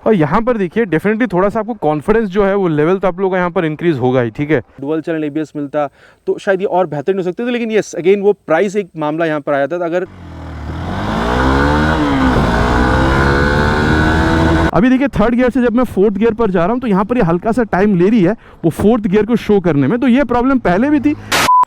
और यहाँ पर देखिए डेफिनेटली थोड़ा सा आपको कॉन्फिडेंस जो है वो लेवल तो आप लोगों का यहाँ पर इंक्रीज होगा ही, ठीक है। डुअल चैनल एबीएस मिलता तो शायद ये और बेहतरीन हो सकते थे, लेकिन यस अगेन वो प्राइस एक मामला यहाँ पर आया था। अगर अभी देखिए थर्ड गियर से जब मैं फोर्थ गियर पर जा रहा हूँ तो यहाँ पर ये हल्का सा टाइम ले रही है वो फोर्थ गियर को शो करने में, तो ये प्रॉब्लम पहले भी थी।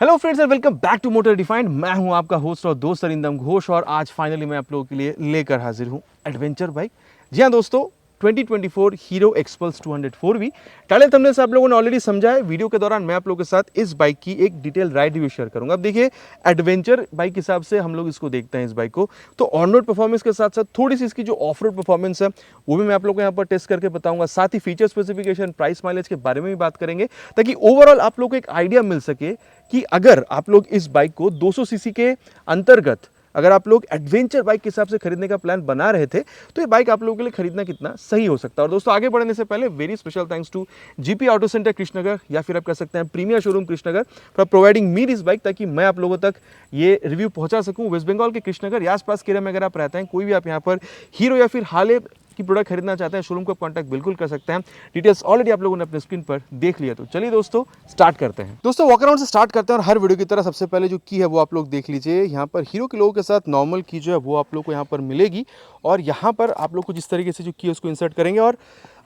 Hello friends and welcome back to motor defined. मैं हूं आपका होस्ट और दोस्त अरिंदम घोष, और आज फाइनली मैं आप लोगों के लिए लेकर हाजिर हूं एडवेंचर बाइक। जी हाँ दोस्तों, 2024 hero XPulse 204V। Title thumbnail से आप लोगों ने ऑलरेडी समझा है। वीडियो के दौरान मैं आप लोगों के साथ इस बाइक की एक डिटेल राइड रिव्यू शेयर करूंगा। अब देखिए एडवेंचर बाइक के हिसाब से हम लोग इसको देखते हैं इस बाइक को, तो ऑन रोड परफॉर्मेंस के साथ साथ थोड़ी सी इसकी जो ऑफ रोड परफॉर्मेंस है वो भी मैं आप लोगों को यहाँ पर टेस्ट करके बताऊंगा। साथ ही फीचर स्पेसिफिकेशन, प्राइस, माइलेज के बारे में भी बात करेंगे, ताकि ओवरऑल आप लोग को एक आइडिया मिल सके कि अगर आप लोग इस बाइक को 200 सीसी के अंतर्गत अगर आप लोग एडवेंचर बाइक के हिसाब से खरीदने का प्लान बना रहे थे तो ये बाइक आप लोगों के लिए खरीदना कितना सही हो सकता है। और दोस्तों आगे बढ़ने से पहले very special thanks to GP auto centre Krishnanagar, या फिर आप कह सकते हैं premier showroom Krishnanagar, for providing me this bike, ताकि मैं आप लोगों तक ये रिव्यू पहुंचा सकूं। वेस्ट बंगाल के कृष्णनगर या आसपास के एरिया में अगर आप रहते हैं, कोई भी आप यहाँ पर हीरो या फिर हार्ले की प्रोडक्ट खरीदना चाहते हैं, शोरूम को कांटेक्ट बिल्कुल कर सकते हैं। डिटेल्स ऑलरेडी आप लोगों ने अपने स्क्रीन पर देख लिया, तो चलिए दोस्तों स्टार्ट करते हैं। दोस्तों वॉक अराउंड से स्टार्ट करते हैं, और हर वीडियो की तरह सबसे पहले जो की है वो आप लोग देख लीजिए। यहाँ पर हीरो के लोगों के साथ नॉर्मल की जो है वो आप लोग को यहाँ पर मिलेगी, और यहाँ पर आप लोग को जिस तरीके से जो की है उसको इंसर्ट करेंगे। और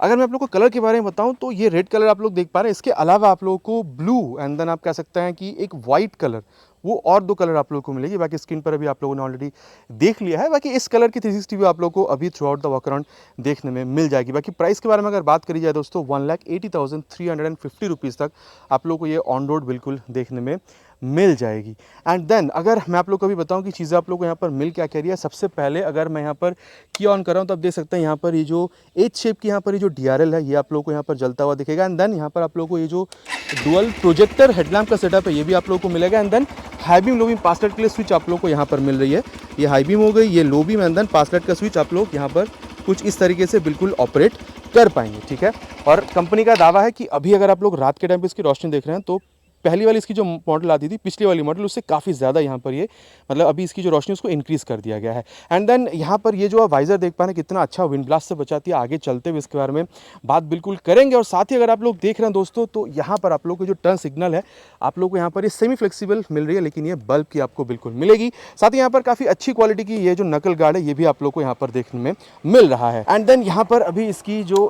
अगर मैं आप लोग को कलर के बारे में बताऊं तो ये रेड कलर आप लोग देख पा रहे हैं। इसके अलावा आप लोगों को ब्लू एंड देन आप कह सकते हैं कि एक वाइट कलर, वो और दो कलर आप लोगों को मिलेगी। बाकी स्क्रीन पर अभी आप लोगों ने ऑलरेडी देख लिया है। बाकी इस कलर की 360 व्यू आप लोगों को अभी through out the walk around देखने में मिल जाएगी। बाकी प्राइस के बारे में अगर बात करी जाए दोस्तों, 1,80,350 रुपीज़ तक आप लोगों को ये ऑन रोड बिल्कुल देखने में मिल जाएगी। एंड देन अगर मैं आप लोग को भी बताऊं कि चीज़ें आप लोग को यहाँ पर मिल क्या रही है, सबसे पहले अगर मैं यहाँ पर की ऑन कर रहा हूँ तो आप देख सकते हैं यहाँ पर ये जो एच शेप की यहाँ पर ये जो DRL है ये आप लोग को यहाँ पर जलता हुआ दिखेगा। एंड देन यहाँ पर आप लोग को ये जो डुअल प्रोजेक्टर हेडलैम्प का सेटअप है ये भी आप लोग को मिलेगा। And then high beam low beam pass light के लिए स्विच आप लोग को यहाँ पर मिल रही है। ये हाई बीम हो गई, ये low beam, and then pass light का स्विच आप लोग यहाँ पर कुछ इस तरीके से बिल्कुल ऑपरेट कर पाएंगे, ठीक है। और कंपनी का दावा है कि अभी अगर आप लोग रात के टाइम पे इसकी रोशनी देख रहे हैं तो पहली वाली इसकी जो मॉडल आती थी, पिछली वाली मॉडल, उससे काफ़ी ज़्यादा यहाँ पर ये मतलब अभी इसकी जो रोशनी उसको इंक्रीज़ कर दिया गया है। एंड देन यहाँ पर ये जो आप वाइजर देख पा रहे हैं कितना अच्छा विंड ब्लास्ट से बचाती है। आगे चलते हुए इसके बारे में बात बिल्कुल करेंगे। और साथ ही अगर आप लोग देख रहे हैं दोस्तों तो यहाँ पर आप लोग को जो टर्न सिग्नल है आप लोग को यहाँ पर ये सेमी फ्लेक्सिबल मिल रही है, लेकिन ये बल्ब की आपको बिल्कुल मिलेगी। साथ ही यहाँ पर काफ़ी अच्छी क्वालिटी की ये जो नकल गार्ड है ये भी आप लोग को यहाँ पर देखने में मिल रहा है। एंड देन यहाँ पर अभी इसकी जो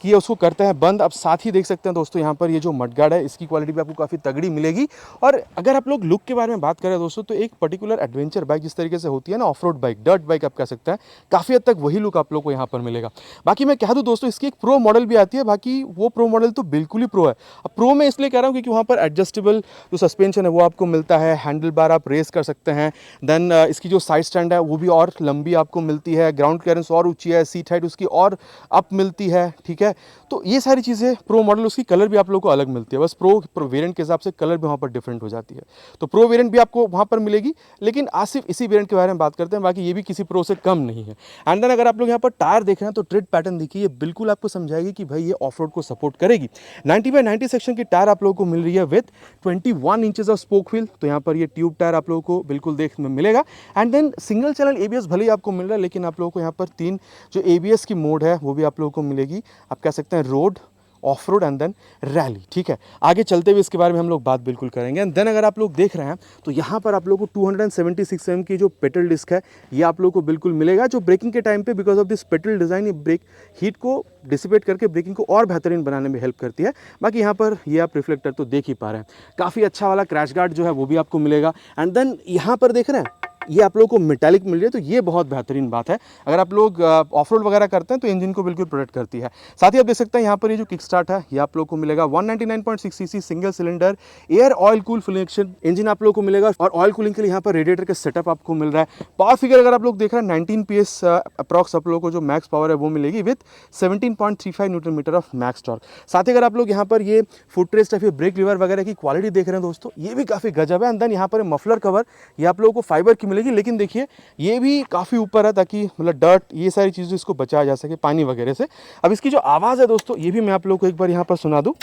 कि उसको करते हैं बंद। अब साथ ही देख सकते हैं दोस्तों यहाँ पर ये जो मडगार्ड है इसकी क्वालिटी भी आपको काफ़ी तगड़ी मिलेगी। और अगर आप लोग लुक के बारे में बात करें दोस्तों तो एक पर्टिकुलर एडवेंचर बाइक जिस तरीके से होती है ना, of road bike, dirt bike आप कह सकते हैं, काफ़ी हद तक वही लुक आप लोग को यहाँ पर मिलेगा। बाकी मैं कह दूँ दोस्तों इसकी एक प्रो मॉडल भी आती है, बाकी वो प्रो मॉडल तो बिल्कुल ही प्रो है। अब प्रो में इसलिए कह रहा हूँ क्योंकि वहाँ पर एडजस्टेबल जो सस्पेंशन है वो आपको मिलता है, हैंडल बार आप रेस कर सकते हैं। देन इसकी जो साइड स्टैंड है वो भी और लंबी आपको मिलती है, ग्राउंड क्लियरेंस और ऊँची है, सीट हाइट उसकी और अप मिलती है, ठीक है। तो ये सारी चीज़ें प्रो मॉडल, उसकी कलर भी आप लोगों को अलग मिलती है। बस प्रो वेरिएंट के हिसाब से कलर भी वहाँ पर डिफरेंट हो जाती है, तो प्रो वेरिएंट भी आपको वहाँ पर मिलेगी। लेकिन आज सिर्फ इसी वेरिएंट के बारे में बात करते हैं, बाकी ये भी किसी प्रो से कम नहीं है। एंड देन अगर आप लोग यहाँ पर टायर देख रहे हैं तो ट्रेड पैटर्न देखिए, ये बिल्कुल आपको समझाएगी कि भाई ये ऑफ रोड को सपोर्ट करेगी। 90/90 सेक्शन की टायर आप लोगों को मिल रही है with 21 inches of spoke wheel, तो यहाँ पर ये ट्यूब टायर आप लोगों को बिल्कुल देखने में मिलेगा। And then single channel ABS भले ही आपको मिल रहा है, लेकिन आप लोगों को यहाँ पर 3 जो ABS की मोड है वो भी आप लोगों को मिलेगी। आप कह सकते हैं road, off road and then rally, ठीक है। आगे चलते हुए इसके बारे में हम लोग बात बिल्कुल करेंगे। एंड देन अगर आप लोग देख रहे हैं तो यहाँ पर आप लोग को 276 mm की जो पेडल डिस्क है ये आप लोग को बिल्कुल मिलेगा, जो ब्रेकिंग के टाइम पे because of this pedal design ये ब्रेक हीट को डिसिपेट करके ब्रेकिंग को और बेहतरीन बनाने में हेल्प करती है। बाकी यहाँ पर ये आप रिफ्लेक्टर तो देख ही पा रहे हैं, काफ़ी अच्छा वाला क्रैश गार्ड जो है वो भी आपको मिलेगा। एंड देन यहाँ पर देख रहे हैं ये आप लोगों को मेटालिक मिल रही है, तो ये बहुत बेहतरीन बात है। अगर आप लोग ऑफ रोड वगैरह करते हैं तो इंजन को बिल्कुल प्रोटेक्ट करती है। साथ ही आप देख सकते हैं यहाँ पर ये जो किक स्टार्ट है ये आप लोग को मिलेगा 199.6 CC single cylinder air oil cool full injection engine आप लोग को मिलेगा। और ऑयल कूलिंग के लिए यहाँ पर रेडिएटर का सेटअप आपको मिल रहा है। पावर फिगर अगर आप लोग देख रहे हैं 19 PS अप्रॉक्स आप लोग को जो मैक्स पावर है वो मिलेगी with 17.35 newton metre of max torque. साथ ही अगर आप लोग यहाँ पर ये फुट रेस्ट या फिर ब्रेक लीवर वगैरह की क्वालिटी देख रहे हैं दोस्तों, ये भी काफ़ी गजब है। एंड देन यहाँ पर मफलर कवर ये आप लोगों को फाइबर की मिलेगी, लेकिन देखिए ये भी काफ़ी ऊपर है ताकि मतलब डर्ट ये सारी चीज़ें इसको बचाया जा सके पानी वगैरह से। अब इसकी जो आवाज़ है दोस्तों ये भी मैं आप लोगों को एक बार यहाँ पर सुना दूँ।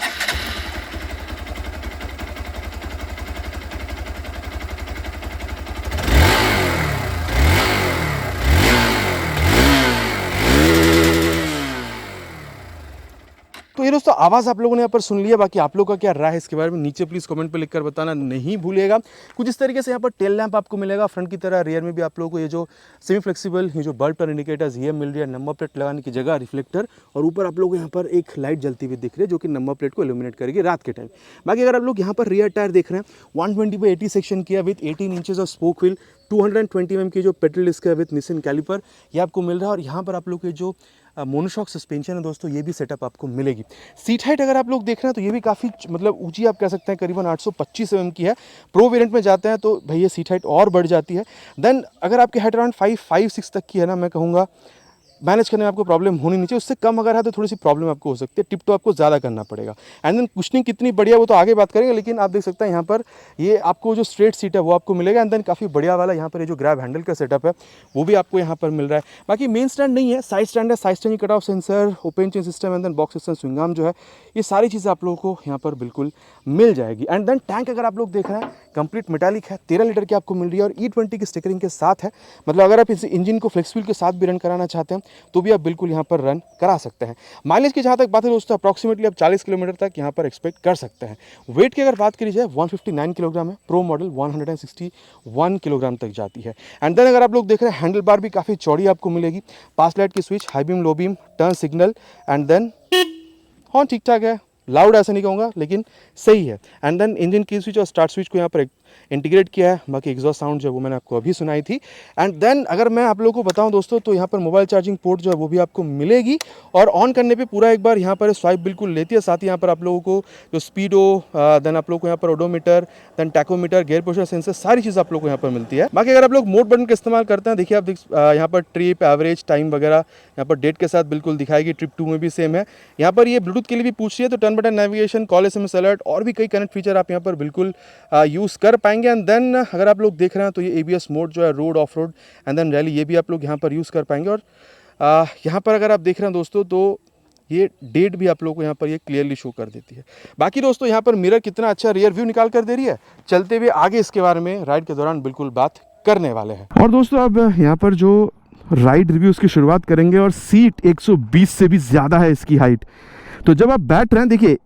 तो ये दोस्तों आवाज़ आप लोगों ने यहाँ पर सुन लिया। बाकी आप लोग का क्या राय है इसके बारे में नीचे प्लीज़ कमेंट पे लिखकर बताना नहीं भूलिएगा। कुछ इस तरीके से यहाँ पर टेल लैंप आपको मिलेगा फ्रंट की तरह। रियर में भी आप लोगों को ये जो सेमी फ्लेक्सिबल ये जो बल्ब टर्न इंडिकेटर्स ये मिल रही है, नंबर प्लेट लगाने की जगह रिफ्लेक्टर, और ऊपर आप लोगों को यहाँ पर एक लाइट जलती हुई दिख रही है जो कि नंबर प्लेट को इल्यूमिनेट करेगी रात के टाइम। बाकी अगर आप लोग यहाँ पर रियर टायर देख रहे हैं 120/80 सेक्शन किया with 18 inches of spoke wheel, 220 mm की जो पेट्रोल डिस्क है विथ निसिन कैलिपर ये आपको मिल रहा है। और यहाँ पर आप लोग के जो मोनोशॉक सस्पेंशन है दोस्तों ये भी सेटअप आपको मिलेगी। सीट हाइट अगर आप लोग देख रहे हैं तो ये भी काफ़ी मतलब ऊंची आप कह सकते हैं, करीबन 825 mm की है। प्रो वेरिएंट में जाते हैं तो भैया सीट हाइट और बढ़ जाती है। देन अगर आपकी हाइट अराउंड 5'6" तक की है ना, मैं कहूँगा मैनेज करने में आपको प्रॉब्लम होनी नहीं चाहिए। उससे कम अगर है तो थोड़ी सी प्रॉब्लम आपको हो सकती है, टिप तो आपको ज़्यादा करना पड़ेगा। एंड देन कुशनिंग कितनी बढ़िया वो तो आगे बात करेंगे, लेकिन आप देख सकते हैं यहाँ पर ये आपको जो स्ट्रेट सीट है वो आपको मिलेगा। एंड देन काफ़ी बढ़िया वाला यहाँ पर ये जो ग्रैब हैंडल का सेटअप है वो भी आपको यहाँ पर मिल रहा है। बाकी मेन स्टैंड नहीं है, साइड स्टैंड है, side stand cut off sensor, open chain system, and then box system, swing arm जो है, ये सारी चीज़ें आप लोगों को यहाँ पर बिल्कुल मिल जाएगी। एंड देन टैंक अगर आप लोग देख रहे हैं कंप्लीट मेटालिक है, 13 लीटर की आपको मिल रही है और E20 की स्टिकरिंग के साथ है। मतलब अगर आप इस इंजन को फ्लेक्स व्हील के साथ भी रन कराना चाहते हैं तो भी आप बिल्कुल यहाँ पर रन करा सकते हैं। माइलेज की जहाँ तक बात है दोस्तों अप्रॉक्सीमेटली आप 40 किलोमीटर तक यहाँ पर एक्सपेक्ट कर सकते हैं। वेट की अगर बात करी जाए 159 किलोग्राम है, प्रो मॉडल 161 किलोग्राम तक जाती है। एंड देन अगर आप लोग देख रहे हैं हैंडल बार भी काफ़ी चौड़ी आपको मिलेगी, पास लाइट की switch, high beam, low beam, turn signal, and then horn ठीक ठाक है, लाउड ऐसा नहीं कहूँगा लेकिन सही है। एंड देन इंजन की स्विच और स्टार्ट स्विच को यहाँ पर इंटीग्रेट किया है। बाकी एग्जॉस्ट साउंड जो है वो मैंने आपको अभी सुनाई थी। एंड देन अगर मैं आप लोगों को बताऊं दोस्तों तो यहाँ पर मोबाइल चार्जिंग पोर्ट जो है वो भी आपको मिलेगी, और ऑन करने पे पूरा एक बार यहाँ पर स्वाइप बिल्कुल लेती है। साथ ही यहाँ पर आप लोगों को जो स्पीडो, देन आप लोगों को यहाँ पर odometer, then tachometer, gear pressure sensor, सारी चीज़ आप लोग को यहाँ पर मिलती है। बाकी अगर आप लोग मोड बटन का इस्तेमाल करते हैं, देखिए आप यहाँ पर ट्रिप, एवरेज, टाइम वगैरह यहाँ पर डेट के साथ बिल्कुल दिखाएगी। ट्रिप 2 में भी सेम है। यहाँ पर ये ब्लूटूथ के लिए भी पूछ रही है तो turn button, navigation, call, SMS alert और भी कई कनेक्ट फीचर आप यहाँ पर बिल्कुल यूज़ कर पाएंगे। एंड देन अगर आप लोग देख रहे हैं तो ये ABS मोड जो है road, off road, and then rally, ये भी आप लोग यहाँ पर यूज़ कर पाएंगे। और यहाँ पर अगर आप देख रहे हैं दोस्तों तो ये डेट भी आप लोगों को यहाँ पर ये क्लियरली शो कर देती है। बाकी दोस्तों यहाँ पर मिरर कितना अच्छा रियर व्यू निकाल कर दे रही है। चलते हुए आगे इसके बारे में राइड के दौरान बिल्कुल बात करने वाले हैं। और दोस्तों अब यहाँ पर जो राइड रिव्यूज़ की शुरुआत करेंगे, और सीट 120 से भी ज़्यादा है इसकी हाइट। तो जब आप बैठ रहे हैं, देखिए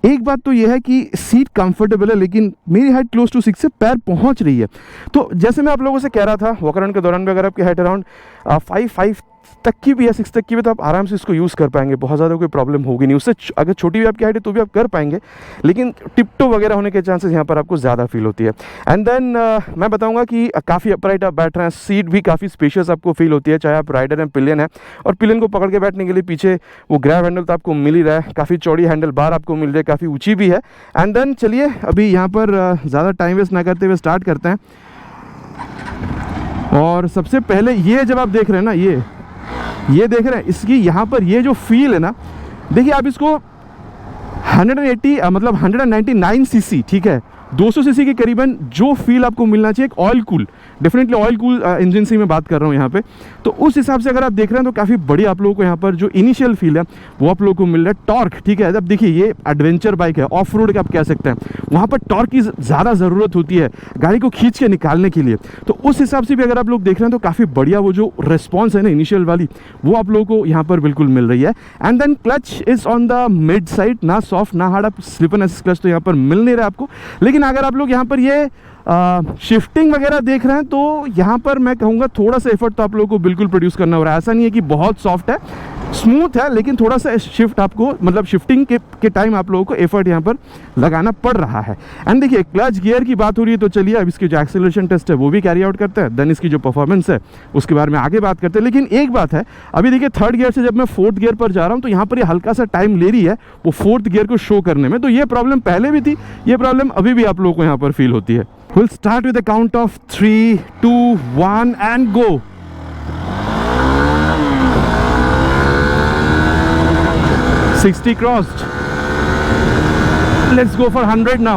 एक बात तो यह है कि सीट कंफर्टेबल है, लेकिन मेरी हाइट क्लोज टू 6 से पैर पहुंच रही है। तो जैसे मैं आप लोगों से कह रहा था वॉक अराउंड के दौरान भी अगर आपकी हाइट अराउंड 5 तक की भी है, 6 तक की भी, तो आप आराम से इसको यूज़ कर पाएंगे, बहुत ज़्यादा कोई प्रॉब्लम होगी नहीं। उससे अगर छोटी भी आपकी हाइट है तो भी आप कर पाएंगे, लेकिन टिपटो वगैरह होने के चांसेस यहाँ पर आपको ज़्यादा फील होती है। एंड देन मैं बताऊँगा कि काफ़ी अपराइट आप बैठ रहे हैं, सीट भी काफ़ी स्पेशियस आपको फील होती है, चाहे आप राइडर हैं, पिलियन है। और पिलियन को पकड़ के बैठने के लिए पीछे वो ग्रैब हैंडल तो आपको मिल ही रहा है, काफ़ी चौड़ी हैंडल बार आपको मिल रही है, काफ़ी ऊँची भी है। एंड देन चलिए अभी यहाँ पर ज़्यादा टाइम वेस्ट ना करते हुए स्टार्ट करते हैं। और सबसे पहले ये जब आप देख रहे हैं ना, ये देख रहे हैं इसकी यहाँ पर ये जो फील है ना, देखिए आप इसको 180 मतलब 199 सीसी, ठीक है, 200 सीसी के करीबन जो फील आपको मिलना चाहिए, एक oil cool, definitely oil cool engine से मैं बात कर रहा हूँ यहाँ पे, तो उस हिसाब से अगर आप देख रहे हैं तो काफ़ी बड़ी आप लोगों को यहाँ पर जो इनिशियल फील है वो आप लोगों को मिल रहा है। टॉर्क, ठीक है, जब देखिए ये एडवेंचर बाइक है, ऑफ रोड का आप कह सकते हैं, वहाँ पर टॉर्क की ज़्यादा ज़रूरत होती है गाड़ी को खींच के निकालने के लिए। तो उस हिसाब से भी अगर आप लोग देख रहे हैं तो काफ़ी बढ़िया वो जो रिस्पॉन्स है ना इनिशियल वाली, वो आप लोगों को यहाँ पर बिल्कुल मिल रही है। And then clutch is on the mid side, ना सॉफ्ट ना हार्ड, आप स्लिप एंड असिस्ट क्लच तो यहाँ पर मिल नहीं रहा आपको। लेकिन अगर आप लोग यहाँ पर ये शिफ्टिंग वगैरह देख रहे हैं तो यहाँ पर मैं कहूँगा थोड़ा सा एफर्ट तो आप लोगों को बिल्कुल प्रोड्यूस करना हो रहा है। ऐसा नहीं है कि बहुत सॉफ्ट है, स्मूथ है, लेकिन थोड़ा सा शिफ्ट आपको मतलब शिफ्टिंग के टाइम आप लोगों को एफर्ट यहाँ पर लगाना पड़ रहा है। एंड देखिए क्लच गियर की बात हो रही है तो चलिए अब इसकी जो एक्सेलरेशन टेस्ट है वो भी कैरी आउट करते हैं, देन इसकी जो परफॉर्मेंस है उसके बारे में आगे बात करते हैं। लेकिन एक बात है, अभी देखिए 3rd गियर से जब मैं 4th गियर पर जा रहा हूँ तो यहाँ पर ये हल्का सा टाइम ले रही है वो 4th गियर को शो करने में। तो ये प्रॉब्लम पहले भी थी, ये प्रॉब्लम अभी भी आप लोगों को यहाँ पर फील होती है। We'll start with a count of 3, 2, 1 and go. $60 crossed. Let's go for 100 now.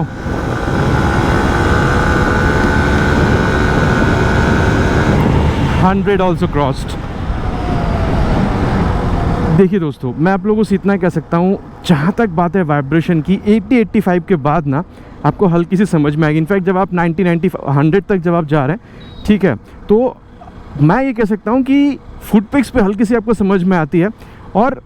$100 also crossed. देखिए दोस्तों, मैं आप लोगों से इतना कह सकता हूँ, जहाँ तक बात है वाइब्रेशन की, 80-85 के बाद ना आपको हल्की सी समझ में आएगी। इनफैक्ट जब आप 90-90 100 तक जब आप जा रहे हैं, ठीक है, तो मैं ये कह सकता हूँ कि फुट पिक्स पे हल्की सी आपको समझ में आती है। और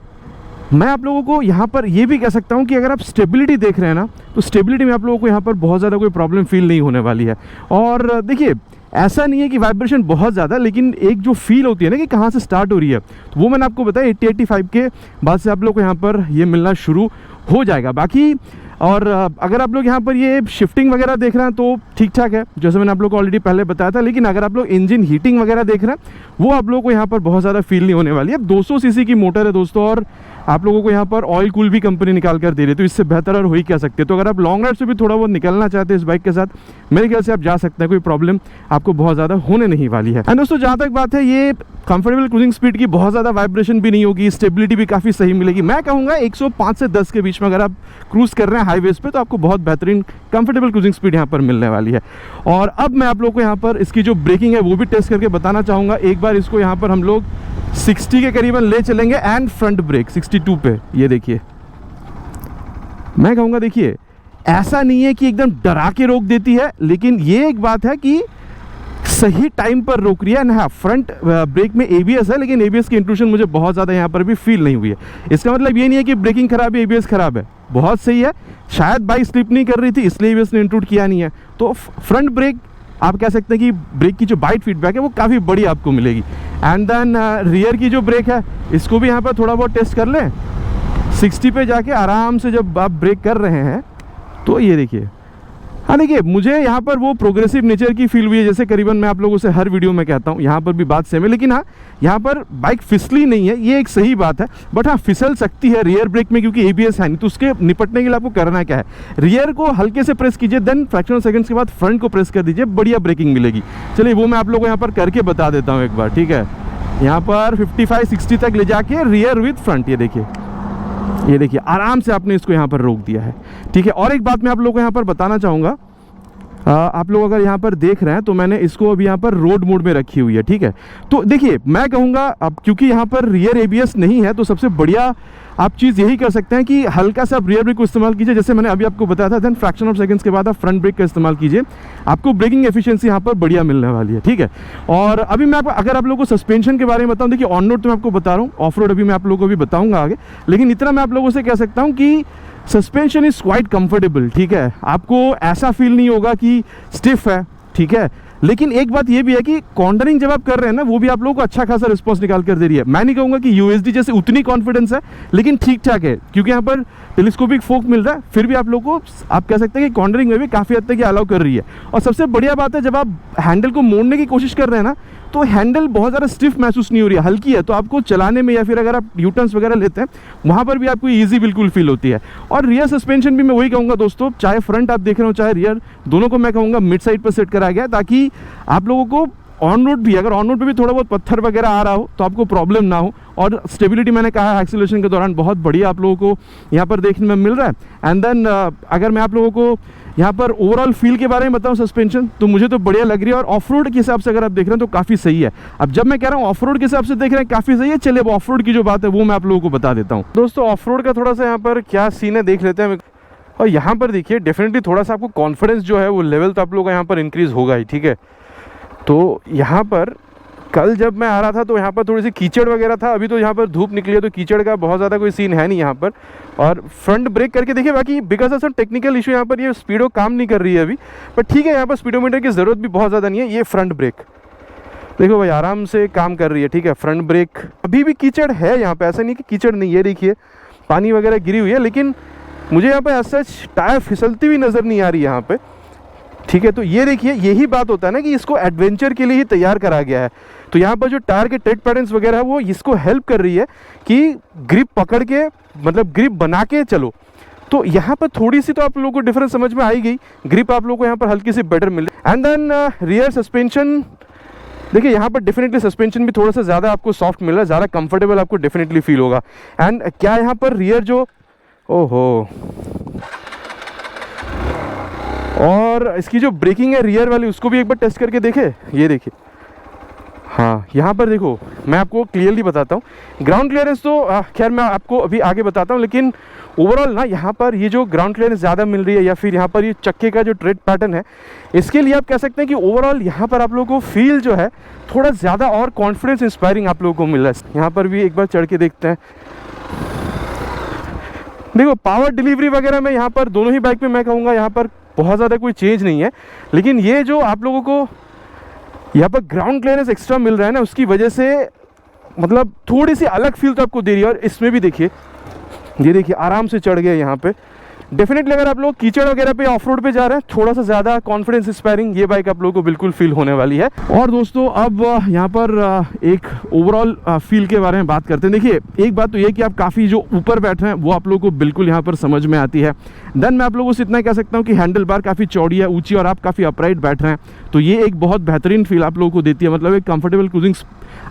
मैं आप लोगों को यहाँ पर ये भी कह सकता हूँ कि अगर आप स्टेबिलिटी देख रहे हैं ना, तो स्टेबिलिटी में आप लोगों को यहाँ पर बहुत ज़्यादा कोई प्रॉब्लम फील नहीं होने वाली है। और देखिए, ऐसा नहीं है कि वाइब्रेशन बहुत ज़्यादा, लेकिन एक जो फील होती है ना कि कहाँ से स्टार्ट हो रही है, तो वो मैंने आपको बताया 80-85 के बाद से आप लोग को यहाँ पर ये मिलना शुरू हो जाएगा। बाकी और अगर आप लोग यहाँ पर ये शिफ्टिंग वगैरह देख रहे हैं तो ठीक ठाक है, जैसे मैंने आप लोग को ऑलरेडी पहले बताया था। लेकिन अगर आप लोग इंजन हीटिंग वगैरह देख रहे हैं, वो आप लोगों को यहाँ पर बहुत ज़्यादा फील नहीं होने वाली है। 200 सीसी की मोटर है दोस्तों, और आप लोगों को यहाँ पर ऑयल कूल भी कंपनी निकाल कर दे रही है, तो इससे बेहतर और हो ही क्या सकते हैं। तो अगर आप लॉन्ग राइड से भी थोड़ा बहुत निकलना चाहते हैं इस बाइक के साथ, मेरे ख्याल से आप जा सकते हैं, कोई प्रॉब्लम आपको बहुत ज़्यादा होने नहीं वाली है। एंड दोस्तों, जहाँ तक बात है ये कंफर्टेबल क्रूजिंग स्पीड की, बहुत ज़्यादा वाइब्रेशन भी नहीं होगी, स्टेबिलिटी भी काफ़ी सही मिलेगी। मैं कहूँगा 105 से 10 के बीच में अगर आप क्रूज़ कर रहे हैं हाईवेज पे, तो आपको बहुत बेहतरीन कंफर्टेबल क्रूजिंग स्पीड यहाँ पर मिलने वाली है। और अब मैं आप लोग को यहाँ पर इसकी जो ब्रेकिंग है वो भी टेस्ट करके बताना चाहूँगा। एक बार इसको यहाँ पर हम लोग 60 के करीबन ले चलेंगे एंड फ्रंट ब्रेक 62 पे, ये देखिए। मैं कहूँगा देखिए, ऐसा नहीं है कि एकदम डरा के रोक देती है, लेकिन ये एक बात है कि सही टाइम पर रोक रही है। ना, फ्रंट ब्रेक में एबीएस है, लेकिन एबीएस की इंट्रूशन मुझे बहुत ज़्यादा यहाँ पर भी फील नहीं हुई है। इसका मतलब ये नहीं है कि ब्रेकिंग खराब है, एबीएस खराब है, बहुत सही है। शायद बाइक स्लिप नहीं कर रही थी, इसलिए एबीएस ने इंट्रूड किया नहीं है। तो फ्रंट ब्रेक आप कह सकते हैं कि ब्रेक की जो बाइट फीडबैक है वो काफ़ी बड़ी आपको मिलेगी। एंड देन रियर की जो ब्रेक है, इसको भी यहाँ पर थोड़ा बहुत टेस्ट कर लें। 60 पे जाके आराम से जब आप ब्रेक कर रहे हैं, तो ये देखिए, हाँ देखिए, मुझे यहाँ पर वो प्रोग्रेसिव नेचर की फील हुई है, जैसे करीबन मैं आप लोगों से हर वीडियो में कहता हूँ। यहाँ पर भी बात सेम है, लेकिन हाँ, यहाँ पर बाइक फिसली नहीं है, ये एक सही बात है। बट हाँ, फिसल सकती है रियर ब्रेक में, क्योंकि एबीएस है नहीं। तो उसके निपटने के लिए आपको करना क्या है, रियर को हल्के से प्रेस कीजिए, देन फ्रैक्शन सेकंड्स के बाद फ्रंट को प्रेस कर दीजिए, बढ़िया ब्रेकिंग मिलेगी। चलिए, वो मैं आप लोगों को यहाँ पर करके बता देता हूँ एक बार, ठीक है। यहाँ पर 55-60 तक ले जाके रियर विद फ्रंट, ये देखिए, ये देखिए, आराम से आपने इसको यहाँ पर रोक दिया है, ठीक है। और एक बात मैं आप लोगों को यहाँ पर बताना चाहूँगा, आप लोग अगर यहाँ पर देख रहे हैं तो मैंने इसको अभी यहाँ पर रोड मोड में रखी हुई है, ठीक है। तो देखिए, मैं कहूँगा अब क्योंकि यहाँ पर रियर एबीएस नहीं है, तो सबसे बढ़िया आप चीज़ यही कर सकते हैं कि हल्का सा आप रियर ब्रेक को इस्तेमाल कीजिए, जैसे मैंने अभी आपको बताया था। देन फ्रैक्शन ऑफ सेकंड्स के बाद आप फ्रंट ब्रेक का इस्तेमाल कीजिए, आपको ब्रेकिंग एफिशिएंसी यहाँ पर बढ़िया मिलने वाली है, ठीक है। और अभी मैं अगर आप लोगों को सस्पेंशन के बारे में बताऊँ, देखिए ऑन रोड तो मैं आपको बता रहा हूँ, ऑफ रोड अभी मैं आप लोगों को भी बताऊँगा आगे। लेकिन इतना मैं आप लोगों से कह सकता हूँ कि सस्पेंशन इज़ क्वाइट कंफर्टेबल, ठीक है। आपको ऐसा फील नहीं होगा कि स्टिफ है, ठीक है। लेकिन एक बात ये भी है कि कॉर्नरिंग जब आप कर रहे हैं ना, वो भी आप लोगों को अच्छा खासा रिस्पॉन्स निकाल कर दे रही है। मैं नहीं कहूँगा कि यूएसडी जैसे उतनी कॉन्फिडेंस है, लेकिन ठीक ठाक है, क्योंकि यहाँ पर टेलीस्कोपिक फोक मिल रहा है। फिर भी आप लोगों को, आप कह सकते हैं कि कॉर्नरिंग में भी काफ़ी हद तक ये अलाउ कर रही है। और सबसे बढ़िया बात है, जब आप हैंडल को मोड़ने की कोशिश कर रहे हैं ना, तो हैंडल बहुत ज़्यादा स्टिफ महसूस नहीं हो रही है, हल्की है। तो आपको चलाने में या फिर अगर आप यूटर्न्स वगैरह लेते हैं, वहाँ पर भी आपको ईजी बिल्कुल फील होती है। और रियर सस्पेंशन भी मैं वही कहूँगा दोस्तों, चाहे फ्रंट आप देख रहे हो चाहे रियर, दोनों को मैं कहूँगा मिड साइड पर सेट कराया गया है, ताकि आप लोगों को ऑन रोड भी, अगर ऑन रोड पे भी थोड़ा बहुत पत्थर वगैरह आ रहा हो तो आपको प्रॉब्लम ना हो। और स्टेबिलिटी मैंने कहा है एक्सीलरेशन के दौरान बहुत बढ़िया आप लोगों को यहाँ पर देखने में मिल रहा है। एंड देन अगर मैं आप लोगों को यहाँ पर ओवरऑल फील के बारे में बताऊँ सस्पेंशन, तो मुझे तो बढ़िया लग रही है। और ऑफ रोड के हिसाब से अगर आप देख रहे हैं तो काफ़ी सही है। अब जब मैं कह रहा हूँ ऑफ रोड के हिसाब से देख रहे हैं काफ़ी सही है, चलिए अब ऑफ रोड की जो बात है वो मैं आप लोगों को बता देता हूँ। दोस्तों, ऑफ रोड का थोड़ा सा यहाँ पर क्या सीन है देख लेते हैं। और यहाँ पर देखिए, डेफिनेटली थोड़ा सा आपको कॉन्फिडेंस जो है वो लेवल तो आप लोगों का यहाँ पर इंक्रीज़ होगा ही, ठीक है। तो यहाँ पर कल जब मैं आ रहा था तो यहाँ पर थोड़ी सी कीचड़ वगैरह था, अभी तो यहाँ पर धूप निकली है तो कीचड़ का बहुत ज़्यादा कोई सीन है नहीं यहाँ पर। और फ्रंट ब्रेक करके देखिए, बाकी because of some technical issue यहाँ पर ये स्पीडो काम नहीं कर रही है अभी, बट ठीक है, यहाँ पर स्पीडोमीटर की ज़रूरत भी बहुत ज़्यादा नहीं है। ये फ्रंट ब्रेक देखो भाई, आराम से काम कर रही है, ठीक है। फ्रंट ब्रेक अभी भी कीचड़ है यहाँ पर, ऐसा नहीं कि कीचड़ नहीं है, देखिए पानी वगैरह गिरी हुई है, लेकिन मुझे यहाँ पर ऐसा टायर फिसलती हुई नज़र नहीं आ रही यहाँ पर, ठीक है। तो ये देखिए, यही बात होता है ना कि इसको एडवेंचर के लिए ही तैयार करा गया है। तो यहाँ पर जो टायर के ट्रेड पैटर्न्स वगैरह है वो इसको हेल्प कर रही है कि ग्रिप पकड़ के, मतलब ग्रिप बना के चलो। तो यहाँ पर थोड़ी सी तो आप लोगों को डिफरेंस समझ में आई गई, ग्रिप आप लोगों को यहाँ पर हल्की सी बेटर मिले। एंड देन रियर सस्पेंशन देखिए, यहाँ पर डेफिनेटली सस्पेंशन भी थोड़ा सा ज़्यादा आपको सॉफ्ट मिल रहा है, ज़्यादा कंफर्टेबल आपको डेफिनेटली फील होगा। एंड क्या यहाँ पर रियर जो, ओहो, और इसकी जो ब्रेकिंग है रियर वाली, उसको भी एक बार टेस्ट करके देखे। ये देखिए, हाँ यहाँ पर देखो, मैं आपको क्लियरली बताता हूँ। ग्राउंड क्लियरेंस तो खैर मैं आपको अभी आगे बताता हूँ, लेकिन ओवरऑल ना यहाँ पर ये जो ग्राउंड क्लियरेंस ज़्यादा मिल रही है, या फिर यहाँ पर ये चक्के का जो ट्रेड पैटर्न है, इसके लिए आप कह सकते हैं कि ओवरऑल यहाँ पर आप लोगों को फील जो है थोड़ा ज़्यादा और कॉन्फिडेंस इंस्पायरिंग आप लोगों को मिल रहा है। यहाँ पर भी एक बार चढ़ के देखते हैं। देखो पावर डिलीवरी वगैरह में यहाँ पर दोनों ही बाइक में मैं कहूँगा यहाँ पर बहुत ज़्यादा कोई चेंज नहीं है, लेकिन ये जो आप लोगों को यहाँ पर ग्राउंड क्लियरेंस एक्स्ट्रा मिल रहा है ना, उसकी वजह से मतलब थोड़ी सी अलग फील तो आपको दे रही है। और इसमें भी देखिए, ये देखिए आराम से चढ़ गया यहाँ पे। डेफिनेटली अगर आप लोग कीचड़ वगैरह पे ऑफ रोड पे जा रहे हैं, थोड़ा सा ज़्यादा कॉन्फिडेंस इंस्पायरिंग ये बाइक आप लोगों को बिल्कुल फील होने वाली है। और दोस्तों अब यहाँ पर एक ओवरऑल फील के बारे में बात करते हैं। देखिए एक बात तो ये कि आप काफ़ी जो ऊपर बैठे हैं वो आप लोगों को बिल्कुल यहाँ पर समझ में आती है। देन मैं आप लोगों से इतना कह सकता हूँ कि हैंडल बार काफ़ी चौड़ी है, ऊँची, और आप काफ़ी अपराइट बैठ रहे हैं, तो ये एक बहुत बेहतरीन फील आप लोगों को देती है। मतलब एक कंफर्टेबल क्रूजिंग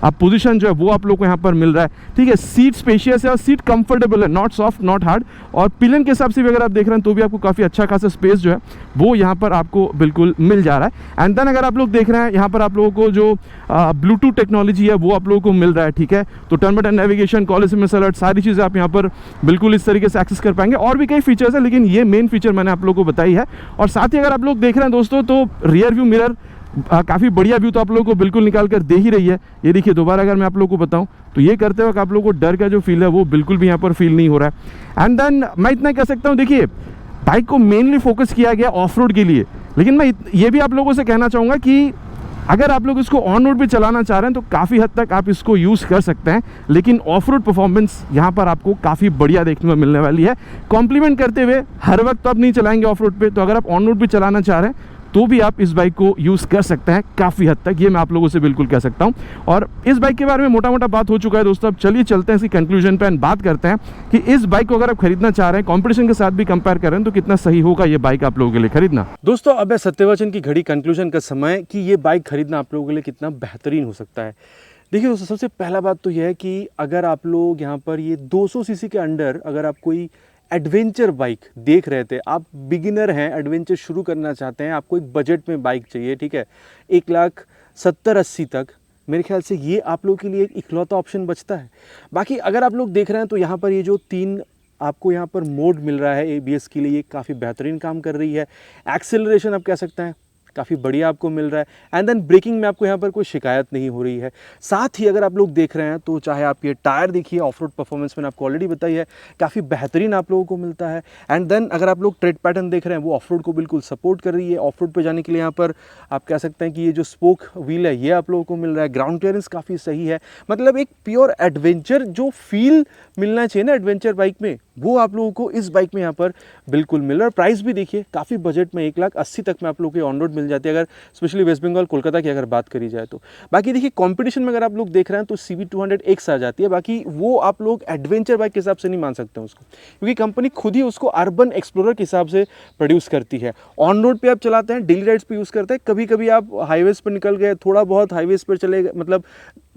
आप पोजीशन जो है वो आप लोग को यहाँ पर मिल रहा है, ठीक है। सीट स्पेशियस है और सीट कंफर्टेबल है, नॉट सॉफ्ट नॉट हार्ड। और पिलियन के हिसाब से भी अगर आप देख रहे हैं तो भी आपको काफ़ी अच्छा खासा स्पेस जो है वो यहाँ पर आपको बिल्कुल मिल जा रहा है। एंड देन अगर आप लोग देख रहे हैं यहाँ पर आप लोगों को जो ब्लूटूथ टेक्नोलॉजी है वो आप लोगों को मिल रहा है, ठीक है। तो turn by turn navigation, call SMS alert, सारी चीज़ें आप यहाँ पर बिल्कुल इस तरीके से एक्सेस कर पाएंगे। और भी कई फीचर्स है, लेकिन ये मेन फीचर मैंने आप लोगों को बताई है। और साथ ही अगर आप लोग देख रहे हैं दोस्तों तो रियर व्यू मिरर काफ़ी बढ़िया व्यू तो आप लोगों को बिल्कुल निकाल कर दे ही रही है। ये देखिए दोबारा अगर मैं आप लोगों को बताऊं तो ये करते वक्त आप लोगों को डर का जो फील है वो बिल्कुल भी यहाँ पर फील नहीं हो रहा है। एंड देन मैं इतना कह सकता हूँ, देखिए बाइक को मेनली फोकस किया गया ऑफ रोड के लिए, लेकिन मैं ये भी आप लोगों से कहना चाहूँगा कि अगर आप लोग इसको ऑन रोड भी चलाना चाह रहे हैं तो काफ़ी हद तक आप इसको यूज़ कर सकते हैं, लेकिन ऑफ रोड परफॉर्मेंस यहाँ पर आपको काफ़ी बढ़िया देखने को मिलने वाली है। कॉम्प्लीमेंट करते हुए हर वक्त तो आप नहीं चलाएंगे ऑफ रोड पे, तो अगर आप ऑन रोड भी चलाना चाह रहे हैं तो भी आप इस बाइक को यूज़ कर सकते हैं काफ़ी हद तक, ये मैं आप लोगों से बिल्कुल कह सकता हूं। और इस बाइक के बारे में मोटा मोटा बात हो चुका है दोस्तों। अब चलिए चलते हैं इसकी कंक्लूजन पे एंड बात करते हैं कि इस बाइक को अगर आप खरीदना चाह रहे हैं, कंपटीशन के साथ भी कंपेयर कर रहे हैं, तो कितना सही होगा ये बाइक आप लोगों के लिए खरीदना। दोस्तों अब है सत्यवचन की घड़ी कंक्लूजन का समय कि ये बाइक खरीदना आप लोगों के लिए कितना बेहतरीन हो सकता है। देखिए दोस्तों, सबसे पहला बात तो यह है कि अगर आप लोग यहाँ पर ये 200 सीसी के अंडर अगर आप कोई एडवेंचर बाइक देख रहे थे, आप बिगिनर हैं, एडवेंचर शुरू करना चाहते हैं, आपको एक बजट में बाइक चाहिए, ठीक है, 1,70,80 तक, मेरे ख्याल से ये आप लोगों के लिए एक इकलौता ऑप्शन बचता है। बाकी अगर आप लोग देख रहे हैं तो यहाँ पर ये जो 3 आपको यहाँ पर मोड मिल रहा है ABS के लिए, ये काफ़ी बेहतरीन काम कर रही है। एक्सेलरेशन आप कह सकते हैं काफ़ी बढ़िया आपको मिल रहा है। एंड देन ब्रेकिंग में आपको यहाँ पर कोई शिकायत नहीं हो रही है। साथ ही अगर आप लोग देख रहे हैं तो चाहे आप ये टायर देखिए, ऑफ रोड परफॉर्मेंस मैंने आपको ऑलरेडी बताई है, काफ़ी बेहतरीन आप लोगों को मिलता है। एंड देन अगर आप लोग ट्रेड पैटर्न देख रहे हैं वो ऑफ रोड को बिल्कुल सपोर्ट कर रही है। ऑफ रोड पर जाने के लिए यहाँ पर आप कह सकते हैं कि ये जो स्पोक व्हील है ये आप लोगों को मिल रहा है। ग्राउंड क्लियरेंस काफ़ी सही है, मतलब एक प्योर एडवेंचर जो फील मिलना चाहिए ना एडवेंचर बाइक में, वो आप लोगों को इस बाइक में यहाँ पर बिल्कुल मिल रहा है। प्राइस भी देखिए काफ़ी बजट में 1,80,000 तक में आप लोगों को ऑन रोड मिल जाती है, अगर स्पेशली वेस्ट बंगाल कोलकाता की अगर बात करी जाए तो। बाकी देखिए कंपटीशन में अगर आप लोग देख रहे हैं तो CB200 X आ जाती है, बाकी वो आप लोग एडवेंचर बाइक के हिसाब से नहीं मान सकते उसको, क्योंकि कंपनी खुद ही उसको अर्बन एक्सप्लोरर के हिसाब से प्रोड्यूस करती है। ऑन रोड पे आप चलाते हैं, डेली राइड्स पे यूज़ करते हैं, कभी कभी आप हाईवेज पर निकल गए, थोड़ा बहुत हाईवेज पर चले गए, मतलब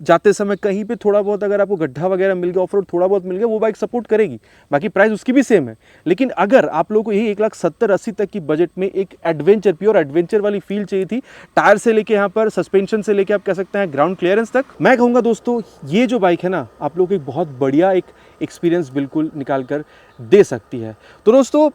जाते समय कहीं पे थोड़ा बहुत अगर आपको गड्ढा वगैरह मिल गया, ऑफ रोड थोड़ा बहुत मिल गया, वो बाइक सपोर्ट करेगी, बाकी प्राइस उसकी भी सेम है। लेकिन अगर आप लोगों को यही 1,70,80 तक की बजट में एक एडवेंचर, प्योर एडवेंचर वाली फील चाहिए थी, टायर से लेके यहाँ पर सस्पेंशन से लेके आप कह सकते हैं ग्राउंड क्लियरेंस तक, मैं कहूँगा दोस्तों ये जो बाइक है ना आप लोग को एक बहुत बढ़िया एक एक्सपीरियंस बिल्कुल निकाल कर दे सकती है। तो दोस्तों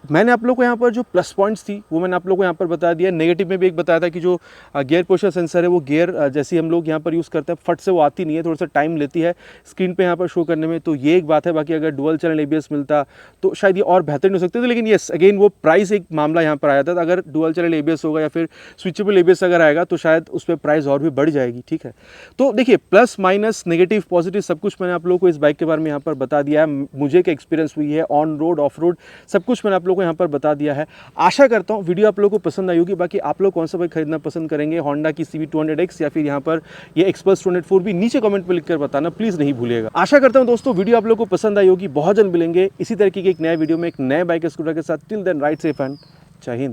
मैंने आप लोग को यहाँ पर जो प्लस पॉइंट्स थी वो मैंने आप लोग को यहाँ पर बता दिया। नेगेटिव में भी एक बताया था कि जो गियर पोस्चर सेंसर है वो गियर जैसे हम लोग यहाँ पर यूज़ करते हैं फट से वो आती नहीं है, थोड़ा सा टाइम लेती है स्क्रीन पे यहाँ पर शो करने में, तो ये एक बात है। बाकी अगर डुअल चैनल ABS मिलता तो शायद ये और बेहतरीन हो सकते थे, लेकिन येस अगेन वो प्राइस एक मामला यहाँ पर आया था। अगर डुअल चैनल ABS होगा या फिर स्विचेबल ABS अगर आएगा तो शायद उस पर प्राइस और भी बढ़ जाएगी, ठीक है। तो देखिए प्लस माइनस नेगेटिव पॉजिटिव सब कुछ मैंने आप लोगों को इस बाइक के बारे में यहाँ पर बता दिया है। मुझे क्या एक्सपीरियंस हुई है ऑन रोड ऑफ रोड सब कुछ मैंने आप लोगों को यहाँ पर बता दिया है। आशा करता हूं वीडियो आप लोगों को पसंद आई होगी। बाकी आप लोग कौन सा बाइक खरीदना पसंद करेंगे, होंडा की CB200X या फिर यहां पर ये एक्सपल्स 204 भी नीचे कमेंट पे लिखकर बताना प्लीज नहीं भूलिएगा। आशा करता हूं दोस्तों वीडियो आप लोगों को पसंद आई होगी। बहुत जल्द मिलेंगे इसी तरीके के एक नए वीडियो में एक नए बाइक स्कूटर के साथ। Till then ride safe and जय हिंद।